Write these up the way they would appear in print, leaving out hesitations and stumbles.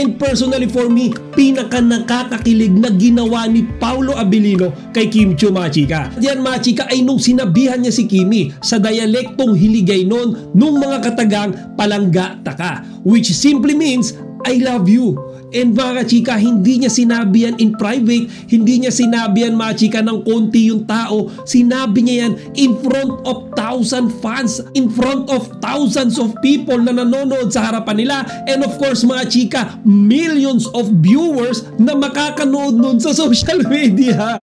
And personally for me, pinaka nakakakilig na ginawa ni Paolo Abilino kay Kim Chiu, mga chika. Yan, mga chika, ay nung sinabihan niya si Kimi sa dialektong Hiligaynon nung mga katagang palangga taka, which simply means I love you. And mga chika, hindi niya sinabi yan in private, hindi niya sinabi yan, mga chika, ng konti yung tao. Sinabi niya yan in front of 1,000 fans, in front of thousands of people na nanonood sa harapan nila. And of course, mga chika, millions of viewers na makakanood nun sa social media.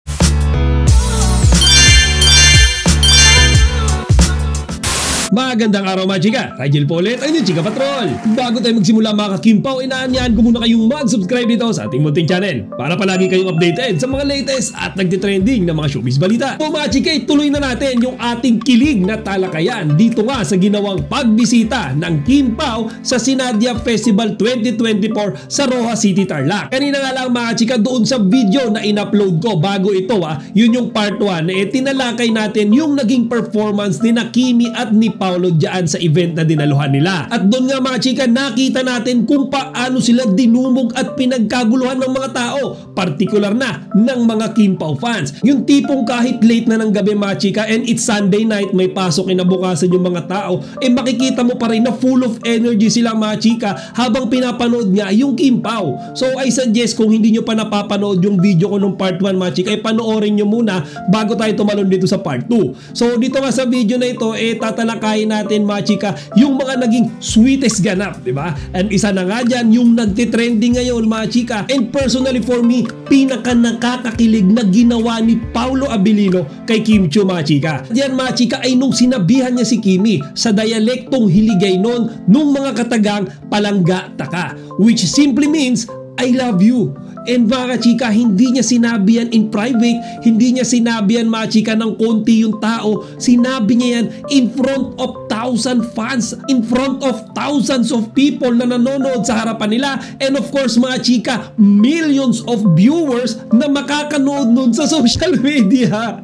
Magandang araw, mga chika. Rigel po ulit, ang inyong Chika Patrol. Bago tayo magsimula, mga kakimpaw, inaanyahan ko muna kayong mag-subscribe dito sa ating munting channel para palagi kayong updated sa mga latest at nagtitrending na mga showbiz balita. So mga chika, tuloy na natin yung ating kilig na talakayan dito nga sa ginawang pagbisita ng Kim Pao sa Sinadia Festival 2024 sa Roxas City, Tarlac. Kanina nga lang, mga chika, doon sa video na in-upload ko bago ito, yun yung part 1, tinalakay natin yung naging performance ni na Kimi at ni Paolo dyan sa event na dinaluhan nila. At doon nga, mga chika, nakita natin kung paano sila dinumog at pinagkaguluhan ng mga tao, partikular na ng mga Kim Pao fans. Yung tipong kahit late na ng gabi, mga chika, and it's Sunday night, may pasok kinabukasan yung mga tao, makikita mo pa rin na full of energy sila, mga chika, habang pinapanood nga yung Kim Pao. So I suggest, kung hindi nyo pa napapanood yung video ko nung part 1, mga chika, panoorin nyo muna bago tayo tumalon dito sa part 2. So dito nga sa video na ito, tatalakayin natin, mga chika, yung mga naging sweetest ganap, di ba? And isa na nga dyan, yung nagtitrending ngayon, mga chika. And personally for me, pinaka nakakakilig na ginawa ni Paolo Abilino kay Kim Chiu, mga chika. Yan, mga chika, ay nung sinabihan niya si Kimi sa dialektong Hiligaynon nung mga katagang palangga taka, which simply means I love you. And mga chika, hindi niya sinabi yan in private, hindi niya sinabi yan, mga chika, ng konti yung tao. Sinabi niya yan in front of 1,000 fans, in front of thousands of people na nanonood sa harapan nila. And of course, mga chika, millions of viewers na makakanood nun sa social media.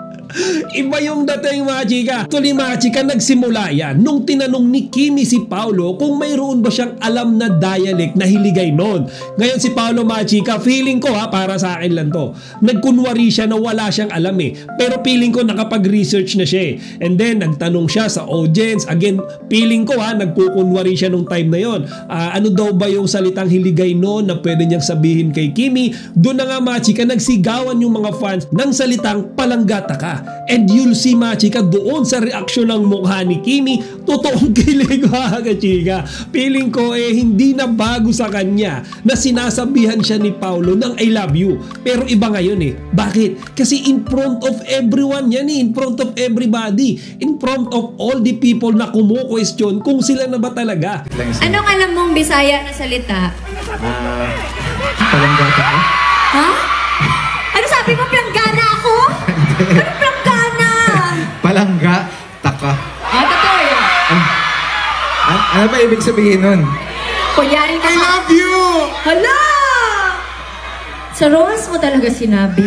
Iba yung dating, mga chika. Actually, mga chika, nagsimula yan nung tinanong ni Kimi si Paolo kung mayroon ba siyang alam na dialect na Hiligaynon. Ngayon si Paolo, mga chika, feeling ko, para sa akin lang to, nagkunwari siya na wala siyang alam pero feeling ko nakapag-research na siya and then nagtanong siya sa audience. Again, feeling ko, nagkukunwari siya nung time na yon. Ano daw ba yung salitang Hiligaynon na pwede niyang sabihin kay Kimi? Doon na nga, mga chika, nagsigawan yung mga fans ng salitang palangga taka. And you'll see, mga chika, doon sa reaksyon ng mukha ni Kimi, totoong kilig, mga chika. Feeling ko, hindi na bago sa kanya na sinasabihan siya ni Paolo ng I love you. Pero iba ngayon Bakit? Kasi in front of everyone yan in front of everybody, in front of all the people na kumu-question kung sila na ba talaga. Anong alam mong Bisaya na salita? Palangga taka? Ha? Ano sabi mo? Planggana ako? Anong planggana? Palangga taka. Totoo yun. Ano ba ibig sabihin nun? Kunyari ka. I love you! Hala! Sa Roxas mo talaga sinabi?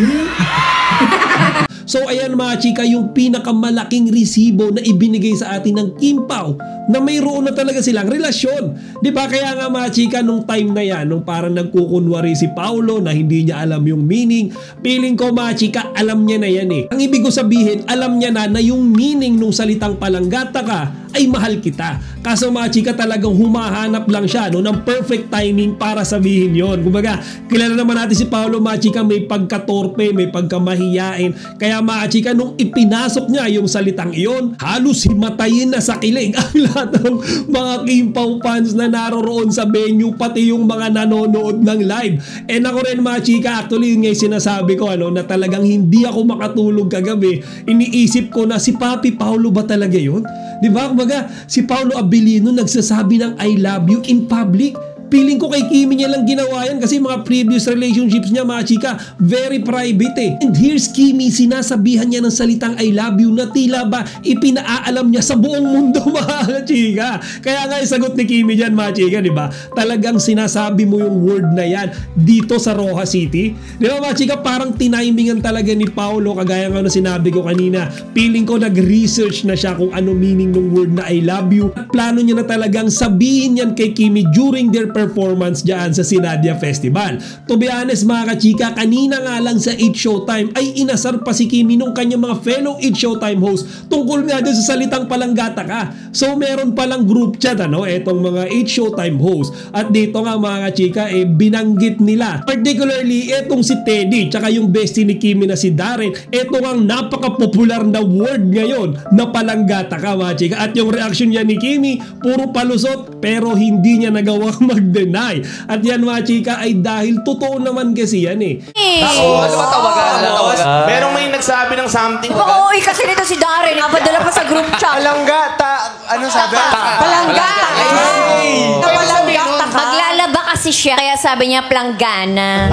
So ayan, mga chika, yung pinakamalaking resibo na ibinigay sa atin ng Kim Pao na mayroon na talaga silang relasyon. Di ba? Kaya nga, mga chika, nung time na yan, nung parang nagkukunwari si Paolo na hindi niya alam yung meaning, feeling ko, mga chika, alam niya na yan Ang ibig ko sabihin, alam niya na yung meaning nung salitang palanggata ka ay mahal kita. Kaso, mga chika, talagang humahanap lang siya ng perfect timing para sabihin yon. Kumbaga, kilala naman natin si Paolo, mga chika, may pagkatorpe, may pagkamahiyain. Kaya, mga chika, nung ipinasok niya yung salitang iyon, halos himatayin na sa kilig ang lahat ng mga Kim Pao fans na naroroon sa venue, pati yung mga nanonood ng live. And ako rin, mga chika, actually yun nga sinasabi ko, na talagang hindi ako makatulog kagabi. Iniisip ko na si Papi Paolo ba talaga yun? Diba? Kumbaga, si Paolo Abilino nagsasabi ng I love you in public. Feeling ko kay Kimi niya lang ginawa yan kasi mga previous relationships niya, mga chika, very private And here's Kimi, sinasabihan niya ng salitang I love you na tila ba ipinaalam niya sa buong mundo, mga chika. Kaya nga yung sagot ni Kimi dyan, mga chika, di ba? Talagang sinasabi mo yung word na yan dito sa Roxas City. Di ba, mga chika, parang tinimingan talaga ni Paolo, kagaya nga na sinabi ko kanina. Feeling ko nag-research na siya kung ano meaning ng word na I love you. At plano niya na talagang sabihin yan kay Kimi during their performance dyan sa Sinadia Festival. To be honest mga kachika, kanina nga lang sa 8 Showtime ay inasar pa si Kimi nung kanyang mga fellow 8 Showtime host tungkol nga doon sa salitang palanggata ka. So meron palang group chat etong mga 8 Showtime host. At dito nga mga kachika binanggit nila. Particularly etong si Teddy tsaka yung bestie ni Kimi na si Darren. Ito ang napaka-popular na word ngayon na palanggata ka mga chika. At yung reaction niya ni Kimi, puro palusot pero hindi niya nagawang mag-deny. At yan mga chika ay dahil totoo naman kasi yan Ano ba tawagan? Merong may nagsabi ng something. Oo, kasi nito si Darren. Napadala pa sa group chat. Palanggata. Ano sabi? Palanggata. Palanggata ka. Maglalaba kasi siya, kaya sabi niya planggana.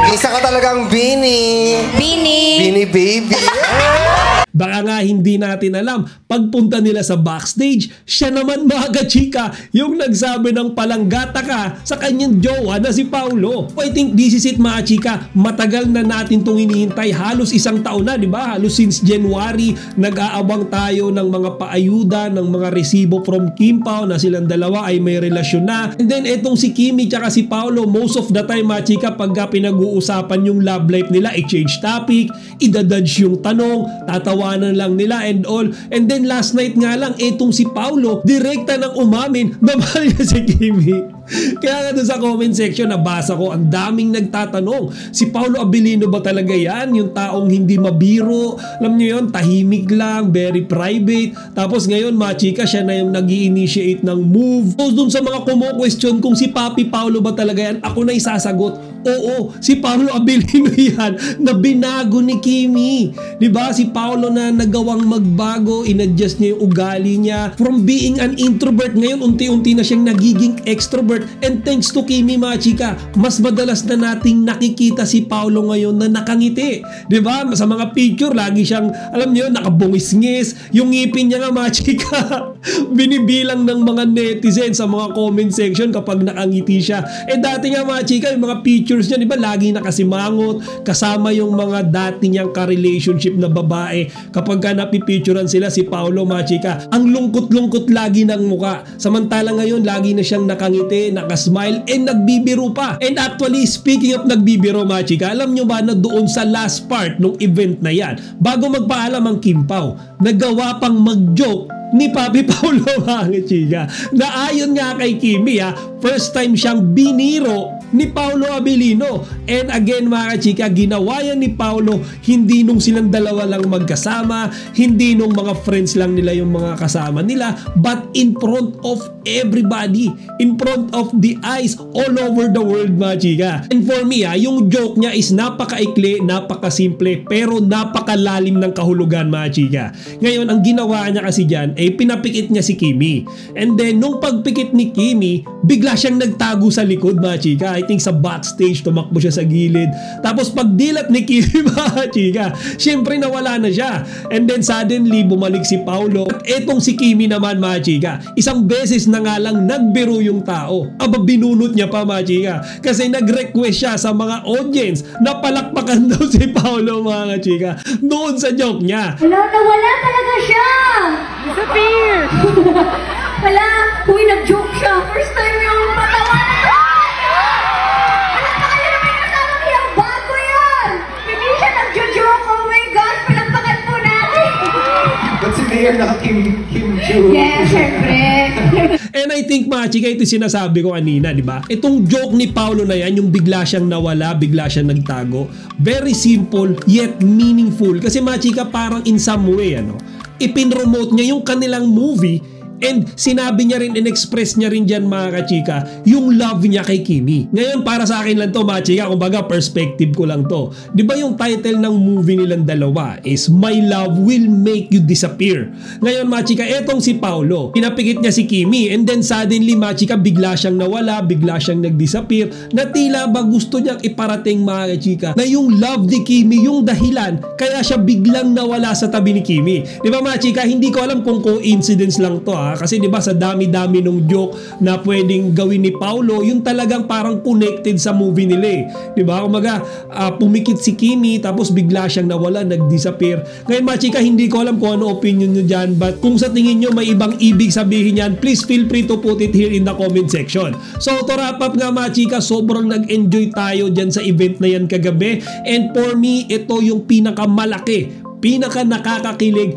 Isa ka talagang Bini. Bini baby. Baka nga hindi natin alam, pagpunta nila sa backstage, siya naman mga kachika yung nagsabi ng palanggata ka sa kanyang jowa na si Paulo. I think this is it mga chika, matagal na natin itong hinihintay, halos isang taon na, di ba? Halos since January, nag-aabang tayo ng mga paayuda, ng mga resibo from Kim Pao na silang dalawa ay may relasyon na. And then etong si Kimi tsaka si Paulo, most of the time mga chika, pagka pinag-uusapan yung love life nila, i-change topic, idadudge yung tanong, tatawanan lang nila and all. And then last night nga lang, etong si Paulo, direkta nang umamin na mahal niya si Kimi. Kaya nga doon sa comment section, nabasa ko, ang daming nagtatanong, si Paulo Abilino ba talaga yan? Yung taong hindi mabiro, alam niyo yun, tahimik lang, very private. Tapos ngayon, mga chika, siya na yung nag-i-initiate ng move. So doon sa mga kumo-question kung si Papi Paulo ba talaga yan, ako na isasagot, oo, si Paulo Abilino yan na binago ni Kimi. Diba? Si Paulo na nagawang magbago, in-adjust niya yung ugali niya. From being an introvert, ngayon unti-unti na siyang nagiging extrovert. And thanks to Kimi mga chika, mas madalas na nating nakikita si Paulo ngayon na nakangiti. Diba? Sa mga picture, lagi siyang, alam niyo, nakabungis-ngis. Yung ngipin niya nga mga chika, binibilang ng mga netizens sa mga comment section kapag nakangiti siya. Eh dati nga mga chika, yung mga pictures niya, diba, lagi nakasimangot, kasama yung mga dati niyang ka-relationship na babae. Kapag ka napipicturean sila si Paulo mga chika, ang lungkot-lungkot lagi ng muka. Samantala ngayon, lagi na siyang nakangiti, nakasmile, and nagbibiro pa. And actually, speaking of nagbibiro mga chika, alam nyo ba na doon sa last part ng event na yan, bago magpaalam ang Kim Pao, nagawa pang mag-joke ni Papi Paulo mga chika, na ayon nga kay Kimi first time siyang biniro ni Paulo Abilino. And again mga chika, ginawa yan ni Paulo hindi nung silang dalawa lang magkasama, hindi nung mga friends lang nila yung mga kasama nila, but in front of everybody, in front of the eyes all over the world mga chika. And for me yung joke niya is napakaikli, napakasimple, pero napakalalim ng kahulugan mga chika. Ngayon ang ginawa niya kasi dyan pinapikit niya si Kimi. And then nung pagpikit ni Kimi, bigla siyang nagtago sa likod mga chika. I think sa backstage, tumakbo siya sa gilid. Tapos pagdilat ni Kimi mga chika, syempre nawala na siya. And then suddenly bumalik si Paulo. At etong si Kimi naman mga chika, isang beses na nga lang nagbiro yung tao. Aba binunot niya pa mga chika. Kasi nag-request siya sa mga audience na palakpakan daw si Paulo mga chika doon sa joke niya. Nawala talaga siya! Disappear! Wala! Uy, nag-joke siya. First time yung patawanan ko! Wala pa kayo naman kasama niya. Bago yun! Hindi siya nag-joke. Oh my gosh! Palagpakan po natin! Ba't si Mayor naka-Kim Chu? Yes, syempre. And I think mga chika, ito sinasabi ko kanina, di ba? Itong joke ni Paulo na yan, yung bigla siyang nawala, bigla siyang nagtago, very simple yet meaningful. Kasi mga chika, parang in some way, ipinromote niya yung kanilang movie. And sinabi niya rin, in-express niya rin dyan mga kachika, yung love niya kay Kimi. Ngayon para sa akin lang to mga chika, kumbaga perspective ko lang to. Di ba yung title ng movie nilang dalawa is My Love Will Make You Disappear. Ngayon mga chika, etong si Paulo, pinapikit niya si Kimi, and then suddenly mga chika, bigla siyang nawala, bigla siyang nag-disappear, na tila ba gusto niyang iparating mga chika, na yung love ni Kimi yung dahilan kaya siya biglang nawala sa tabi ni Kimi. Di ba mga chika, hindi ko alam kung coincidence lang to Kasi 'di ba sa dami-dami nung joke na pwedeng gawin ni Paulo, yung talagang parang connected sa movie nila eh. 'Di ba? Kumaga pumikit si Kimi tapos bigla siyang nawala, nag-disappear. Ngayon mga chika, hindi ko alam kung ano opinion nyo dyan, but kung sa tingin nyo may ibang ibig sabihin yan, please feel free to put it here in the comment section. So to wrap up nga mga chika, sobrang nag-enjoy tayo dyan sa event na yan kagabi, and for me, ito yung pinakamalaki, pinaka nakakakilig,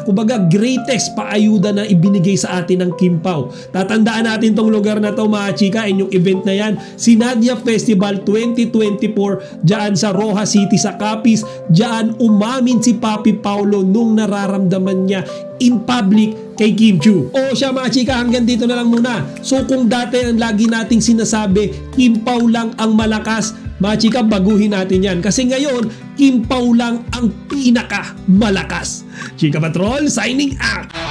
kumbaga greatest paayuda na ibinigay sa atin ng Kim Pao. Tatandaan natin tong lugar na to mga chika, and yung event na yan, Sinadia Festival 2024, dyan sa Roja City sa Capiz. Dyan umamin si Papi Paulo nung nararamdaman niya in public kay Kim Chiu. O siya mga chika, hanggang dito na lang muna. So kung dati ang lagi nating sinasabi, Kim Pao lang ang malakas, mga chika, baguhin natin yan. Kasi ngayon, Kim Pao lang ang pinaka malakas. Chika Patrol, signing out!